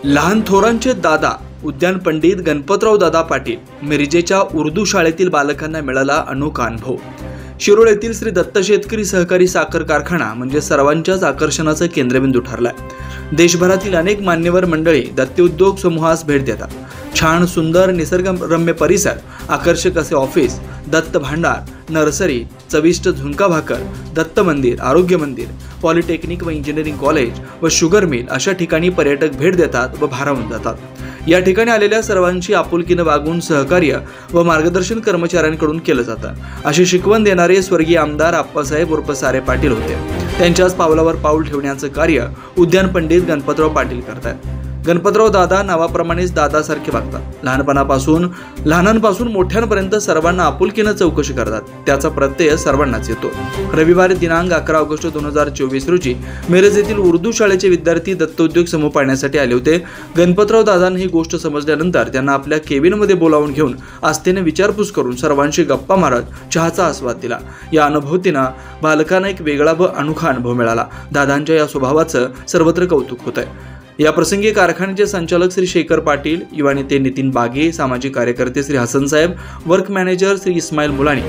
लहान थोरांचे दादा उद्यान पंडित गणपतराव दादा पाटील मिरजेच्या उर्दू शाळेतील बालकांना मिळाला अनोखा अनुभव। शिरोळ येथील श्री दत्त शेतकरी सहकारी साखर कारखाना म्हणजे सर्वांच्याच आकर्षणाचं केंद्रबिंदू ठरलाय। देशभरातील अनेक मान्यवर मंडळी दत्त उद्योग समूहास भेट देतात। छान सुंदर निसर्गरम्य परिसर, आकर्षक असे ऑफिस, दत्त भांडार, नर्सरी, चविष्ट झुणका भाकर, दत्त मंदिर, आरोग्य मंदिर, पॉलिटेक्निक व इंजिनिअरिंग कॉलेज व शुगर मिल अशा ठिकाणी पर्यटक भेट देतात व भारावून जातात। या ठिकाणी आलेल्या सर्वांची आपुलकीने वागून सहकार्य व मार्गदर्शन कर्मचाऱ्यांकडून केलं जातं। अशी शिकवण देणारे स्वर्गीय आमदार आप्पासाहेब उर्फ सारे पाटील होते। त्यांच्याच पावलावर पाऊल ठेवण्याचं कार्य उद्यान पंडित गणपतराव पाटील करतात। गणपतराव दादा नावाप्रमाणेच दादासारखे वागतात। लहानांपासून मोठ्यांपर्यंत सर्वांना आपुलकीने चौकशी करतात। त्याचा प्रत्यय सर्वांनाच येतो। रविवारी दिनांक 11 ऑगस्ट 2024 रोजी मिरज येथील उर्दू शाळेचे विद्यार्थी दत्त उद्योग समूह पाहण्यासाठी आले होते। गणपतराव दादांनी ही गोष्ट समजल्यानंतर त्यांना आपल्या केबिनमध्ये बोलावून घेऊन आस्थेने विचारपूस करून सर्वांशी गप्पा मारत चहाचा आस्वाद दिला। या अनुभूतीनं बालकांना एक वेगळा व अनोखा अनुभव मिळाला। दादांच्या या स्वभावाचं सर्वत्र कौतुक होत आहे। या प्रसंगी कारखान्याचे संचालक श्री शेखर पाटील, युवा नेते नितीन बागे, सामाजिक कार्यकर्ते श्री हसन साहेब, वर्क मॅनेजर श्री इस्माईल मुलानी,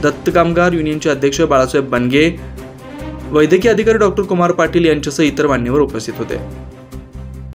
दत्त कामगार युनियनचे अध्यक्ष बाळासाहेब बनगे, वैद्यकीय अधिकारी डॉक्टर कुमार पाटील यांच्यासह इतर मान्यवर उपस्थित होते।